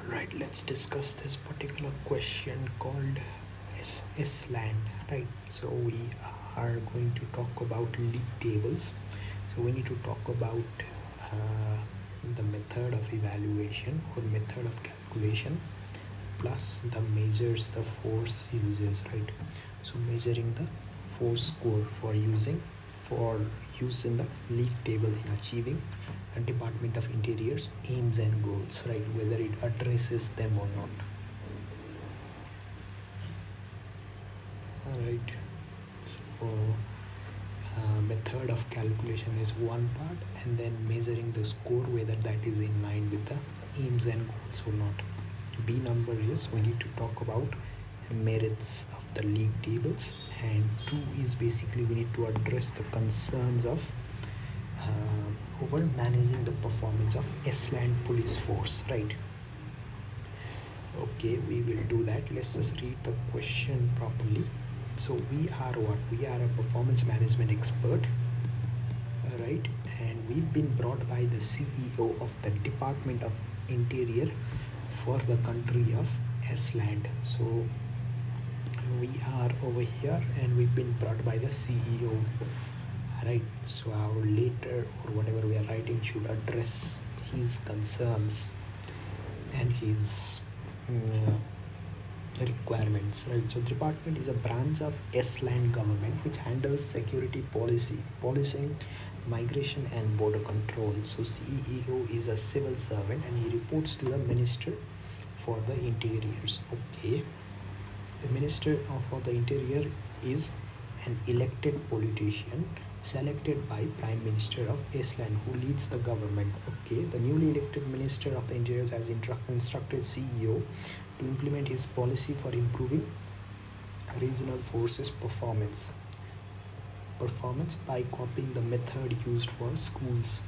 Alright, let's discuss this particular question called Essland, right? So we are going to talk about league tables. So we need to talk about uh, the method of evaluation or method of calculation plus the measures the force uses, right? So measuring the force score for use in the league table in achieving a Department of Interior's aims and goals, right? Whether it addresses them or not. Right. So method of calculation is one part, and then measuring the score whether that is in line with the aims and goals or not. B number is we need to talk about merits of the league tables, and 2 is basically we need to address the concerns of over managing the performance of Essland police force, right? Okay, we will do that. Let's just read the question properly. So we are what? We are a performance management expert, right? And we've been brought by the CEO of the Department of Interior for the country of Essland. So we are over here and we've been brought by the CEO, right? So our letter or whatever we are writing should address his concerns and his requirements, right? So department is a branch of Essland government which handles security policing, migration and border control. So CEO is a civil servant and he reports to the Minister for the Interiors. Okay, the Minister for the Interior is an elected politician selected by Prime Minister of Essland who leads the government. Okay, the newly elected Minister of the Interior has instructed CEO to implement his policy for improving regional forces performance by copying the method used for schools,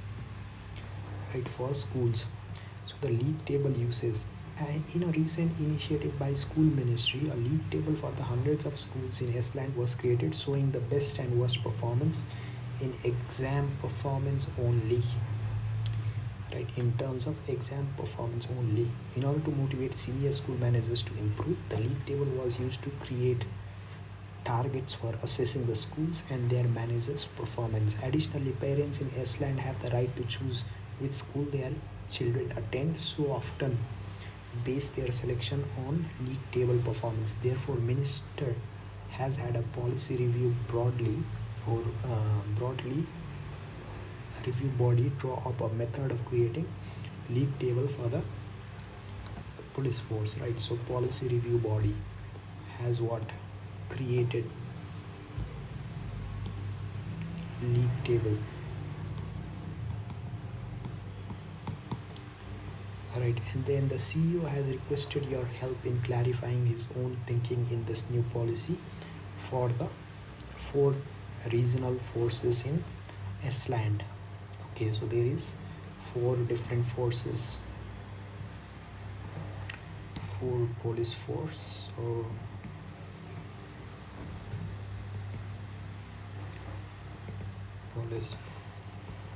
right? For schools. So the league table uses, and in a recent initiative by school ministry, a league table for the hundreds of schools in Essland was created showing the best and worst performance in exam performance only, right? In terms of exam performance only. In order to motivate senior school managers to improve, the league table was used to create targets for assessing the schools and their managers' performance. Additionally, parents in Essland have the right to choose which school their children attend, so often base their selection on league table performance. Therefore, Minister has had a policy review broadly review body draw up a method of creating league table for the police force, right? So policy review body has what? Created league table, right? And then the CEO has requested your help in clarifying his own thinking in this new policy for the 4 regional forces in Essland. Okay, so there is 4 different forces, 4 police force. So police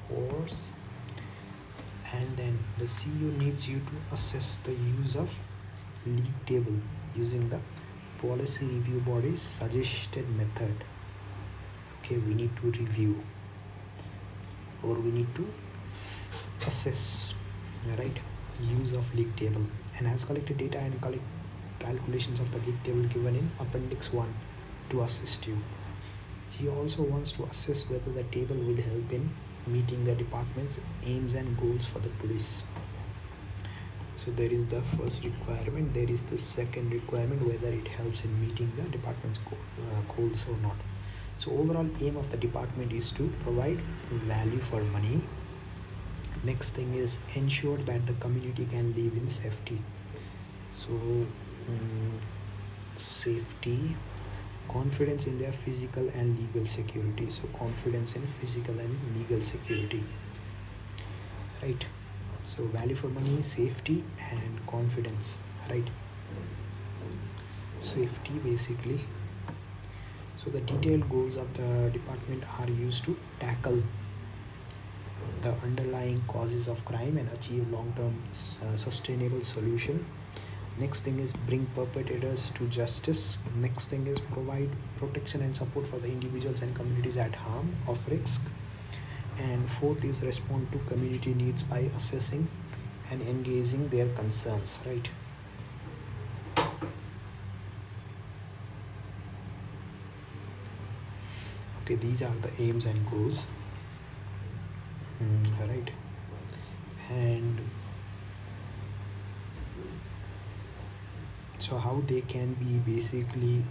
force, and then the CEO needs you to assess the use of league table using the policy review body's suggested method. Okay, we need to review or we need to assess, right, use of league table, and has collected data and calculations of the league table given in appendix 1 to assist you. He also wants to assess whether the table will help in meeting the department's aims and goals for the police. So there is the first requirement. There is the second requirement, whether it helps in meeting the department's goals or not. So overall aim of the department is to provide value for money. Next thing is ensure that the community can live in safety. So safety, confidence in their physical and legal security. So confidence in physical and legal security, right? So value for money, safety and confidence, right? Safety basically. So the detailed goals of the department are used to tackle the underlying causes of crime and achieve long-term sustainable solution. Next thing is bring perpetrators to justice. Next thing is provide protection and support for the individuals and communities at harm of risk. And fourth is respond to community needs by assessing and engaging their concerns, right? Okay, these are the aims and goals. Right. And so how they can be basically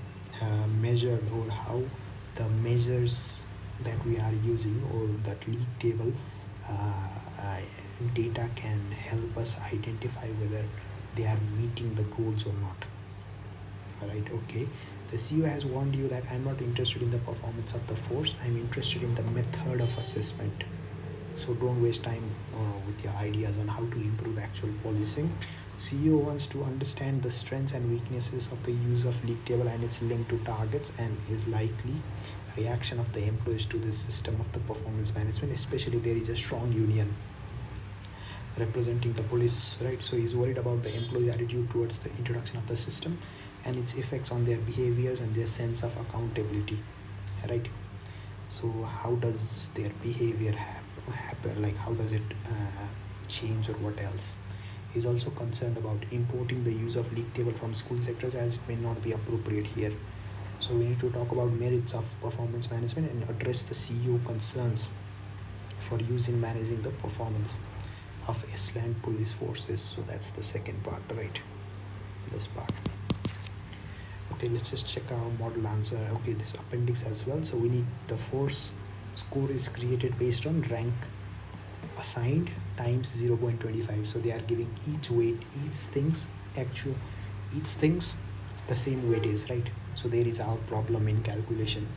measured, or how the measures that we are using, or that league table data can help us identify whether they are meeting the goals or not. Right. Okay, the CEO has warned you that I'm not interested in the performance of the force, I'm interested in the method of assessment. So don't waste time with your ideas on how to improve actual policing. CEO wants to understand the strengths and weaknesses of the use of league table and its link to targets, and is likely reaction of the employees to the system of the performance management, especially there is a strong union representing the police, right? So he's worried about the employee attitude towards the introduction of the system and its effects on their behaviors and their sense of accountability, right? So how does their behavior happen, like how does it change, or what else? He's also concerned about importing the use of league table from school sectors, as it may not be appropriate here. So we need to talk about merits of performance management and address the CEO concerns for use in managing the performance of Essland police forces. So that's the second part, right? This part. Okay, let's just check our model answer. Okay, this appendix as well. So we need the force score is created based on rank assigned times 0.25. So they are giving each weight, each things the same weightage, right? So there is our problem in calculation,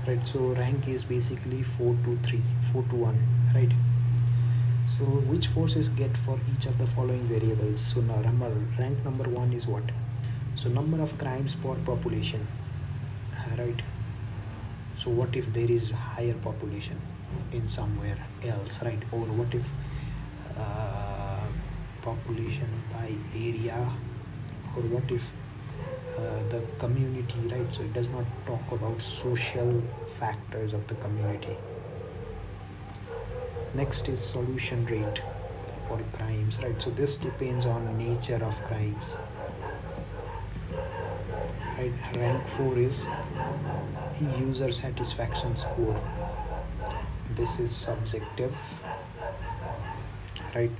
right? So rank is basically 4 to 1, right? So which forces get for each of the following variables? So now remember, rank number 1 is what? So number of crimes per population, right? So what if there is higher population in somewhere else, right? Or what if population by area, or what if the community, right? So it does not talk about social factors of the community. Next is solution rate for crimes, right? So this depends on nature of crimes, right? Rank 4 is user satisfaction score. This is subjective, right?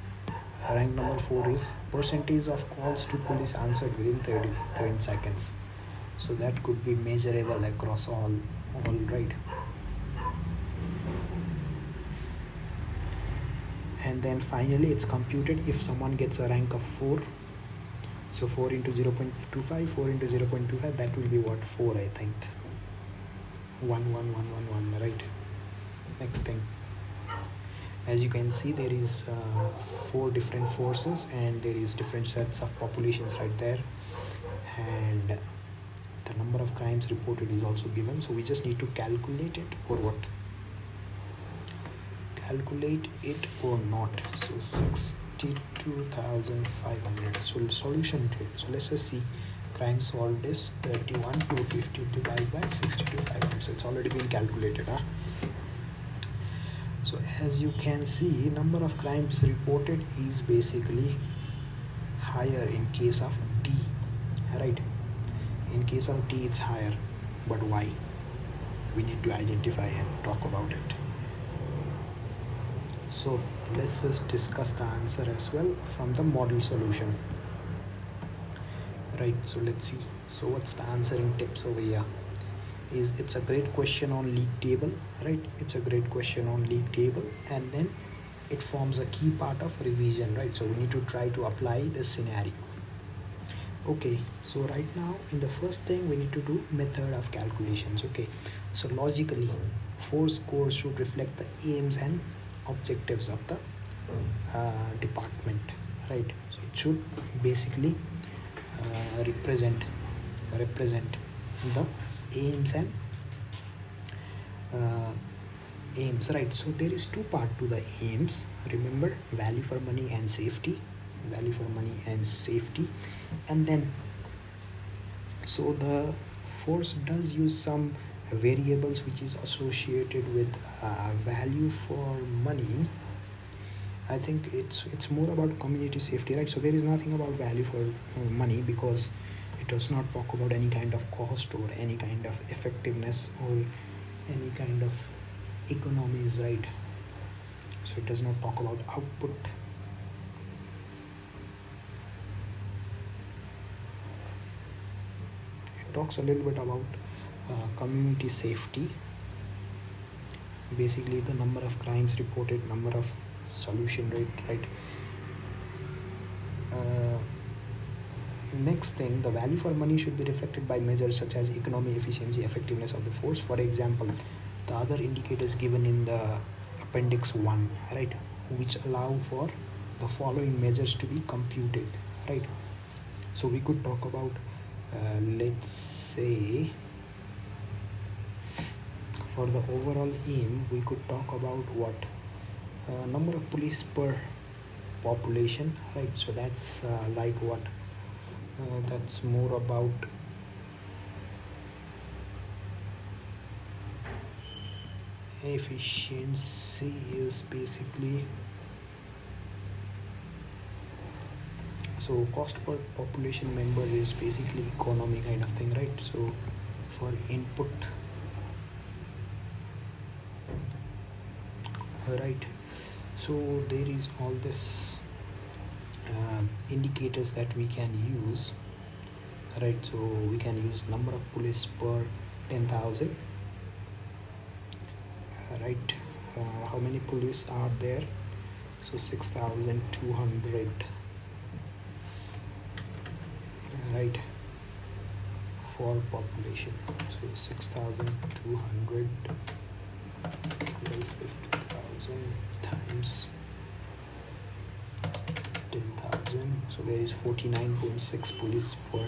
Rank number 4 is percentage of calls to police answered within 30 seconds. So that could be measurable across all, right? And then finally it's computed if someone gets a rank of 4. So 4 into 0.25, 4 into 0.25, that will be what? 4, I think. 1, 1, 1, 1, 1, right? Next thing. As you can see, there is 4 different forces, and there is different sets of populations right there, and the number of crimes reported is also given. So we just need to calculate it, or what? Calculate it or not. So 62,500. So solution rate. So let's just see. Crime solved is 31,250 divided by 62,500. So it's already been calculated, huh? So as you can see, number of crimes reported is basically higher in case of D, right? In case of D it's higher, but why? We need to identify and talk about it. So let's just discuss the answer as well from the model solution, right? So let's see. So what's the answering tips over here? It's a great question on league table, right? It's a great question on league table, and then it forms a key part of revision, right? So we need to try to apply the scenario. Okay, so right now in the first thing we need to do method of calculations. Okay, so logically force scores should reflect the aims and objectives of the department, right? So it should basically represent the aims and aims, right? So there is two part to the aims. Remember, value for money and safety, value for money and safety. And then, so the force does use some variables which is associated with value for money. I think it's more about community safety, right? So there is nothing about value for money, because it does not talk about any kind of cost or any kind of effectiveness or any kind of economies, right? So it does not talk about output. It talks a little bit about community safety, basically the number of crimes reported, number of solution rate, right? Next thing, the value for money should be reflected by measures such as economy, efficiency, effectiveness of the force. For example, the other indicators given in the appendix 1, right, which allow for the following measures to be computed, right? So we could talk about let's say for the overall aim we could talk about what number of police per population, right? So that's like what that's more about efficiency is basically, so cost per population member is basically economy kind of thing, right? So for input, right? So there is all this indicators that we can use, right? So we can use number of police per 10,000, right? How many police are there? So 6,200, right, for population. So 6,200 50,000 times 10,000, so there is 49.6 police for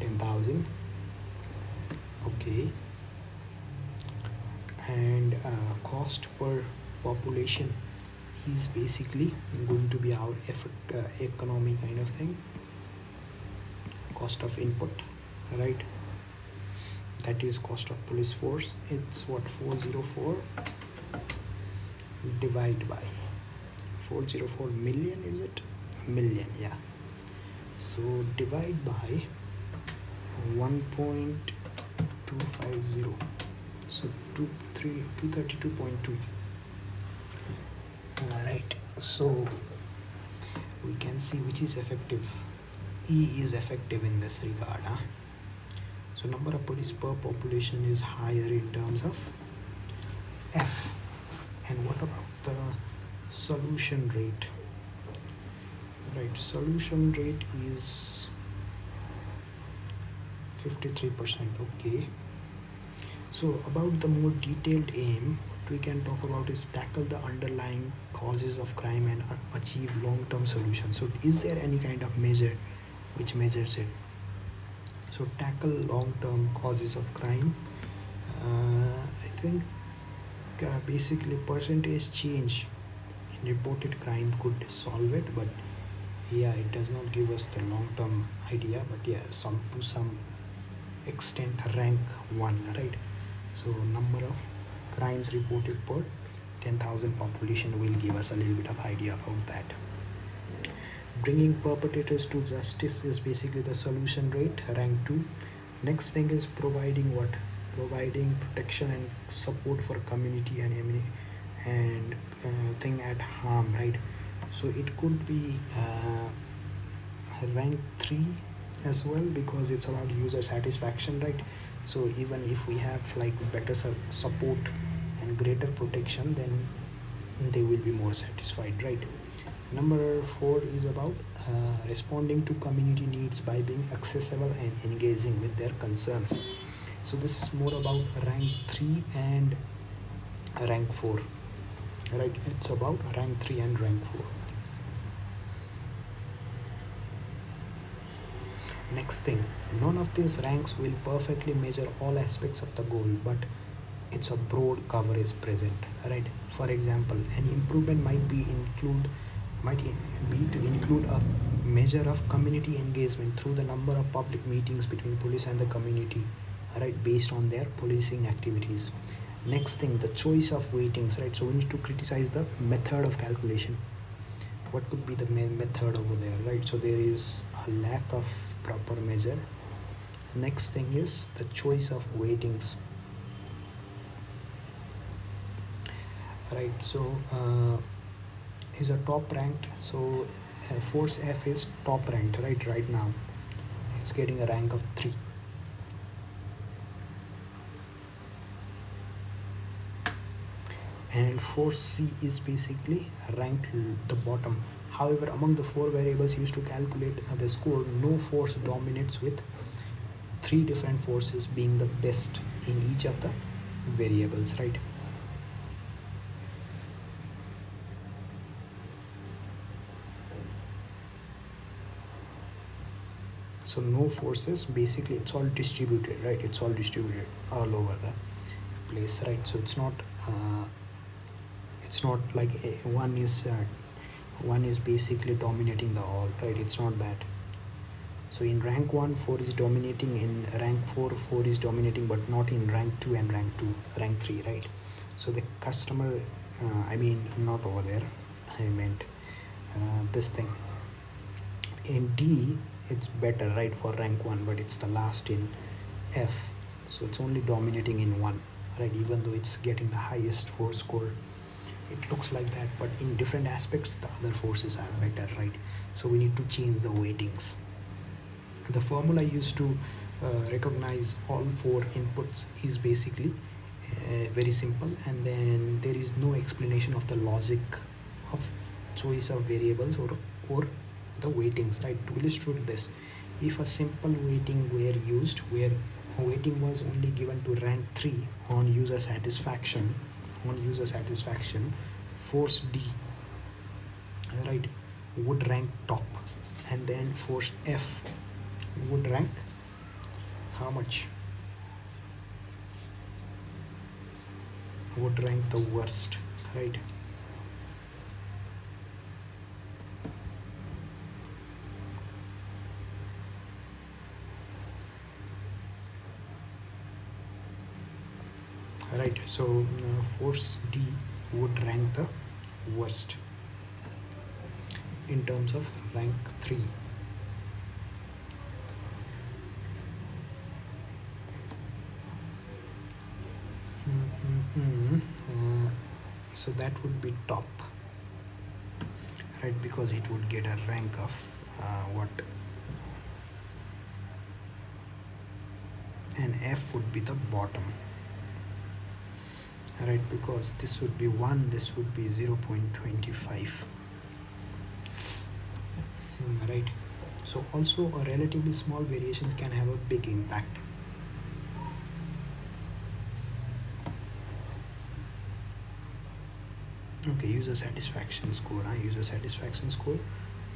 10,000. Okay, and cost per population is basically going to be our economy kind of thing, cost of input, right? That is cost of police force. It's what, 404 divide by 404 million, is it? Million, yeah. So divide by 1.250, so 232.2. Right, so we can see which is effective. E is effective in this regard, huh? So number of police per population is higher in terms of F. And what about the solution rate? Right, solution rate is 53%. Okay, so about the more detailed aim, what we can talk about is tackle the underlying causes of crime and achieve long-term solutions. So is there any kind of measure which measures it? So tackle long-term causes of crime, I think basically percentage change in reported crime could solve it, but yeah, it does not give us the long-term idea, but yeah, to some extent rank 1, right? So number of crimes reported per 10,000 population will give us a little bit of idea about that. Bringing perpetrators to justice is basically the solution rate, rank 2. Next thing is providing what? Providing protection and support for community and thing at harm, right? So it could be rank 3 as well, because it's about user satisfaction, right? So even if we have like better support and greater protection, then they will be more satisfied, right? Number 4 is about responding to community needs by being accessible and engaging with their concerns. So this is more about rank 3 and rank 4, right? It's about rank 3 and rank 4. Next thing, none of these ranks will perfectly measure all aspects of the goal, but it's a broad cover is present, right? For example, an improvement might be to include a measure of community engagement through the number of public meetings between police and the community, right, based on their policing activities. Next thing, the choice of weightings, right? So we need to criticize the method of calculation. What could be the method over there, right? So there is a lack of proper measure. Next thing is the choice of weightings, right? So is a top ranked, so force F is top ranked, right now it's getting a rank of 3. And force C is basically ranked the bottom. However, among the 4 variables used to calculate the score, no force dominates, with 3 different forces being the best in each of the variables, right? So no forces, basically it's all distributed, right? It's all distributed all over the place, right? So it's not like one is basically dominating the all, right? It's not that. So in rank 1, 4 is dominating. In rank 4, 4 is dominating, but not in rank 2 and rank 3, right? So the customer, not over there, I meant this thing. In D, it's better, right, for rank 1, but it's the last in F. So it's only dominating in 1, right? Even though it's getting the highest force score, it looks like that, but in different aspects, the other forces are better, right? So we need to change the weightings. The formula used to recognize all 4 inputs is basically very simple, and then there is no explanation of the logic of choice of variables or the weightings, right? To illustrate this, if a simple weighting were used where weighting was only given to rank 3 on user satisfaction, force D, right, would rank top, and then force F would rank how much? Would rank the worst, right? Right, so force D would rank the worst in terms of rank 3. So that would be top, right, because it would get a rank of what, and F would be the bottom, right, because this would be 1, this would be 0.25, right? So also a relatively small variation can have a big impact. Okay, user satisfaction score.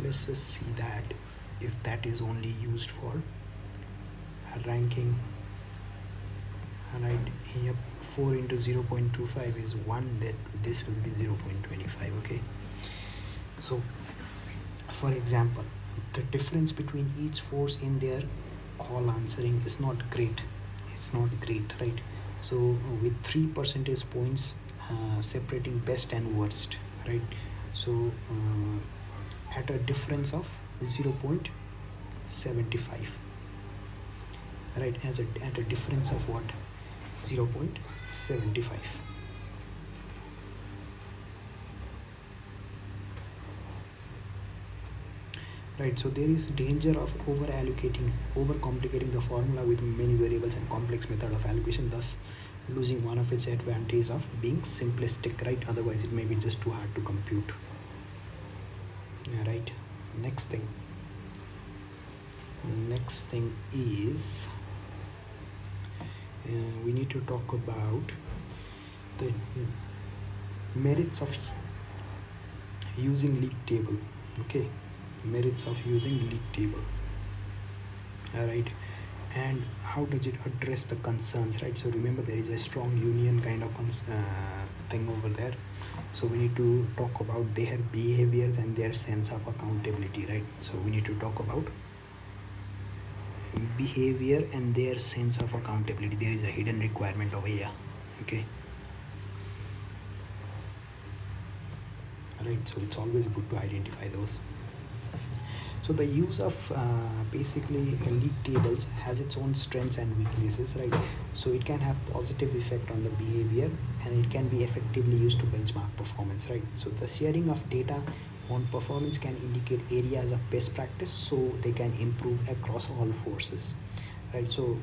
Let's just see that if that is only used for ranking, right? Yep, 4 into 0.25 is 1, that this will be 0.25. Okay, so for example, the difference between each force in their call answering is not great. It's not great, right? So with 3 percentage points separating best and worst, right? So at a difference of 0.75, right? At a difference of what? 0.75. Right, so there is danger of overcomplicating the formula with many variables and complex method of allocation, thus losing one of its advantages of being simplistic, right? Otherwise it may be just too hard to compute. Yeah, right. Next thing is we need to talk about the merits of using league table. Okay, merits of using league table. All right, And how does it address the concerns, right? So remember, there is a strong union kind of thing over there. So we need to talk about their behaviors and their sense of accountability, right? So we need to talk about behavior and their sense of accountability. There is a hidden requirement over here. Okay, right? So it's always good to identify those. So the use of basically league tables has its own strengths and weaknesses, right? So it can have positive effect on the behavior, and it can be effectively used to benchmark performance, right? So the sharing of data on performance can indicate areas of best practice, so they can improve across all forces, right? So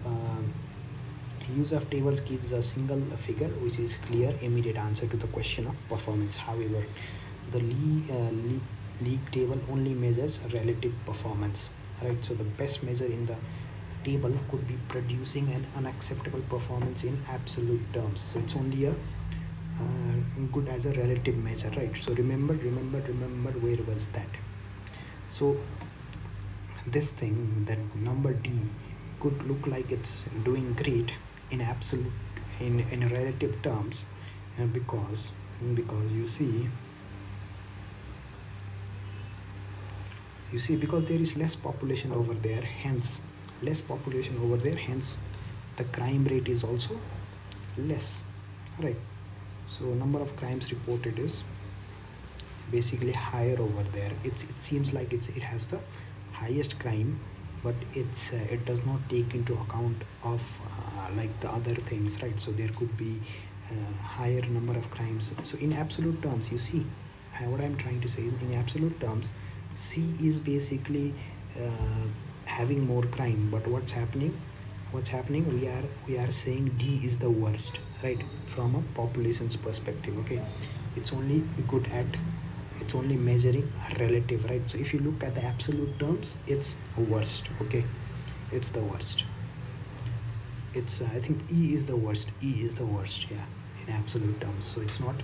use of tables gives a single figure which is clear immediate answer to the question of performance. However, the league table only measures relative performance, right? So the best measure in the table could be producing an unacceptable performance in absolute terms. So it's only a good as a relative measure, right? So remember where was that? So this thing, that number D, could look like it's doing great in absolute, in relative terms, because you see because there is less population over there, hence the crime rate is also less, right? So number of crimes reported is basically higher over there. It seems like it has the highest crime, but it does not take into account of like the other things, right? So there could be higher number of crimes. So in absolute terms, you see, what I'm trying to say, in absolute terms, C is basically having more crime, but what's happening, we are saying D is the worst, right? From a population's perspective. Okay, it's only good at, it's only measuring relative, right? So if you look at the absolute terms, it's worst. Okay, it's the worst. It's I think E is the worst. Yeah, in absolute terms. So it's not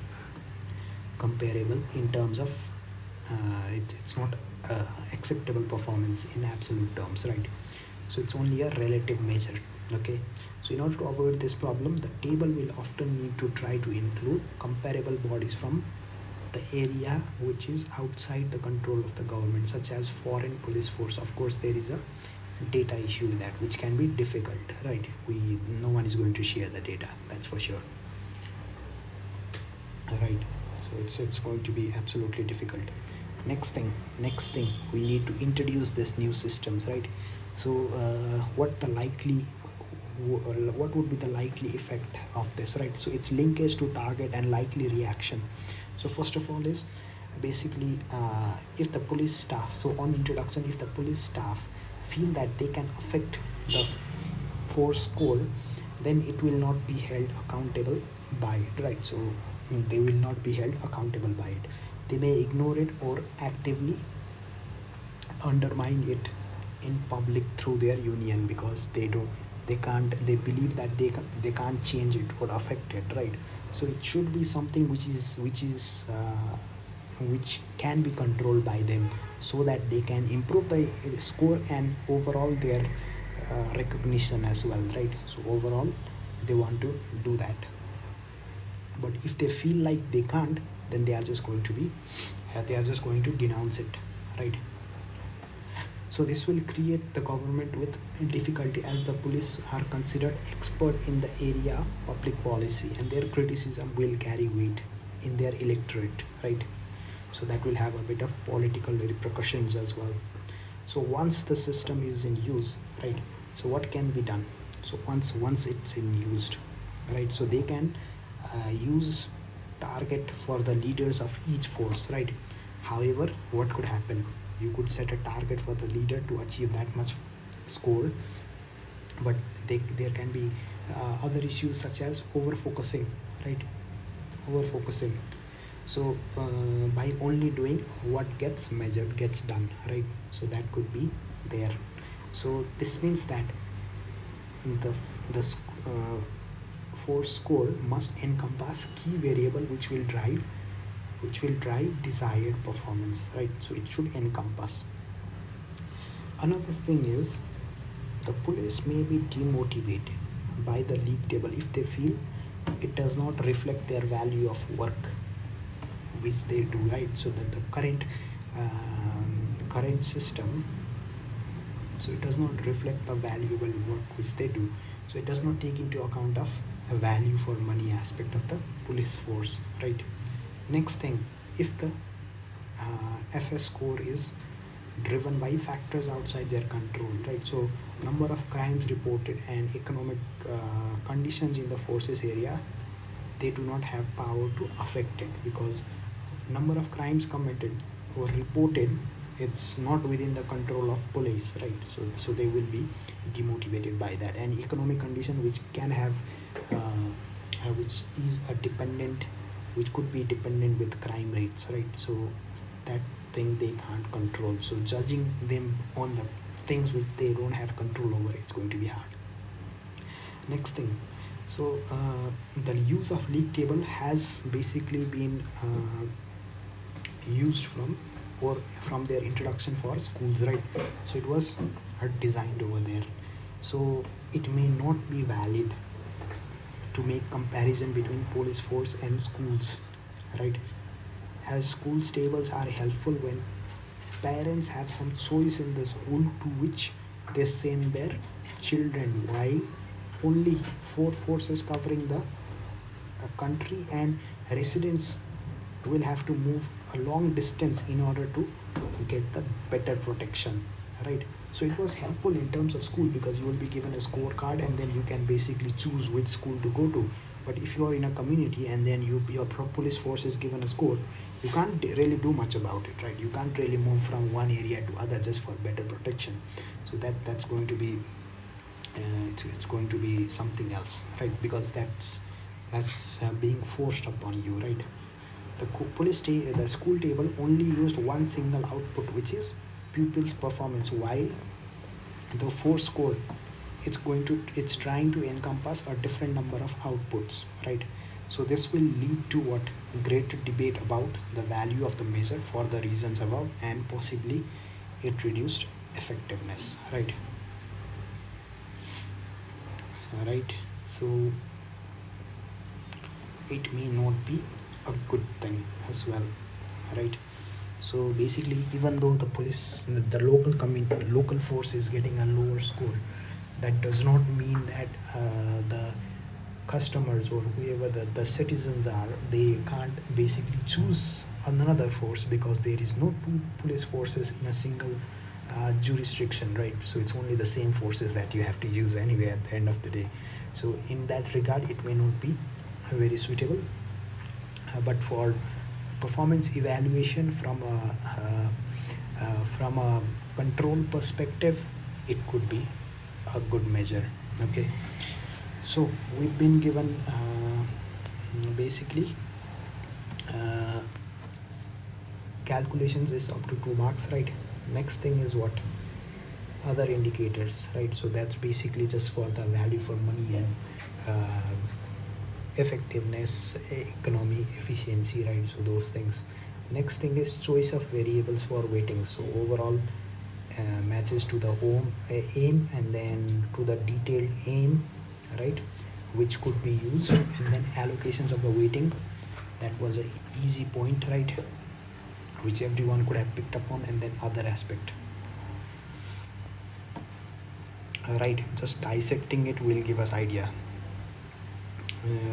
comparable in terms of it's not acceptable performance in absolute terms, right? So it's only a relative measure. Okay, so in order to avoid this problem, the table will often need to try to include comparable bodies from the area which is outside the control of the government, such as foreign police force. Of course, there is a data issue with that, which can be difficult, right? No one is going to share the data, that's for sure, right? So it's going to be absolutely difficult. Next thing, we need to introduce this new systems, right? So what would be the likely effect of this, right? So it's linkage to target and likely reaction. So first of all is basically if the police staff, so on introduction, if the police staff feel that they can affect the force code, then it will not be held accountable by it, right? So they will not be held accountable by it. They may ignore it or actively undermine it in public through their union, because they believe that they can't change it or affect it, right? So it should be something which can be controlled by them, so that they can improve the score and overall their recognition as well, right? So overall they want to do that, but if they feel like they can't, then they are just going to denounce it, right? So this will create the government with difficulty, as the police are considered expert in the area of public policy, and their criticism will carry weight in their electorate, right? So that will have a bit of political repercussions as well. So once the system is in use, right? So what can be done? So once it's in used, right? So they can use target for the leaders of each force, right? However, what could happen? You could set a target for the leader to achieve that much score, but there can be other issues such as over focusing, right? Over focusing. So by only doing what gets measured gets done, right? So that could be there. So this means that the force score must encompass key variable which will drive desired performance, right? So it should encompass. Another thing is The police may be demotivated by the league table if they feel it does not reflect their value of work which they do, right? So that the current system, so it does not reflect the valuable work which they do, so it does not take into account of a value for money aspect of the police force, right? Next thing, if the FS score is driven by factors outside their control, right? So number of crimes reported and economic conditions in the forces area, they do not have power to affect it, because number of crimes committed or reported, it's not within the control of police, right? So they will be demotivated by that. And economic condition which can have which is a dependent, which could be dependent with crime rates, right? So that thing they can't control, so judging them on the things which they don't have control over, it's going to be hard. Next thing, so the use of league table has basically been used from their introduction for schools, right? So it was designed over there, so it may not be valid to make comparison between police force and schools, right? As schools tables are helpful when parents have some choice in the school to which they send their children, while only 4 forces covering the country and residents will have to move a long distance in order to get the better protection, right? So it was helpful in terms of school, because you will be given a scorecard and then you can basically choose which school to go to. But if you are in a community and then your police force is given a score, you can't really do much about it, right? You can't really move from one area to other just for better protection. So that's going to be it's going to be something else, right? Because that's being forced upon you, right? The school table only used one single output, which is pupils' performance, while the force score, it's trying to encompass a different number of outputs, right? So this will lead to what? Greater debate about the value of the measure for the reasons above, and possibly it reduced effectiveness, right? Right. So it may not be a good thing as well, right? So basically, even though the local force is getting a lower score, that does not mean that the customers or whoever the citizens are, they can't basically choose another force, because there is no two police forces in a single jurisdiction, right? So it's only the same forces that you have to use anyway at the end of the day. So in that regard, it may not be very suitable, but for performance evaluation from a control perspective, it could be a good measure. Okay, so we've been given basically calculations is up to 2 marks, right? Next thing is what? Other indicators, right? So that's basically just for the value for money and effectiveness, economy, efficiency, right? So those things. Next thing is choice of variables for weighting. So overall matches to the aim, and then to the detailed aim, right, which could be used, and then allocations of the weighting. That was an easy point, right, which everyone could have picked up on. And then other aspect, right, just dissecting it will give us idea.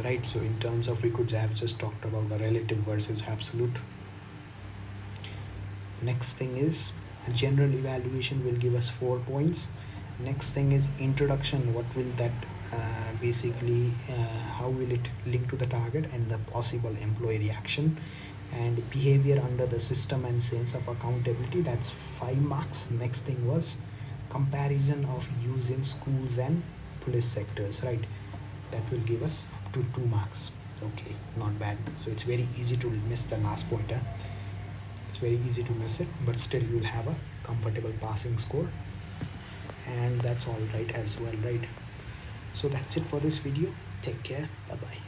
Right, so in terms of, we could have just talked about the relative versus absolute. Next thing is general evaluation will give us 4 points. Next thing is introduction. What will that basically how will it link to the target and the possible employee reaction? And behavior under the system and sense of accountability, that's 5 marks. Next thing was comparison of use in schools and police sectors, right? That will give us up to 2 marks. Okay, not bad. So it's very easy to miss the last pointer. It's very easy to miss it, but still you'll have a comfortable passing score, and that's all right as well, right? So that's it for this video. Take care. Bye bye.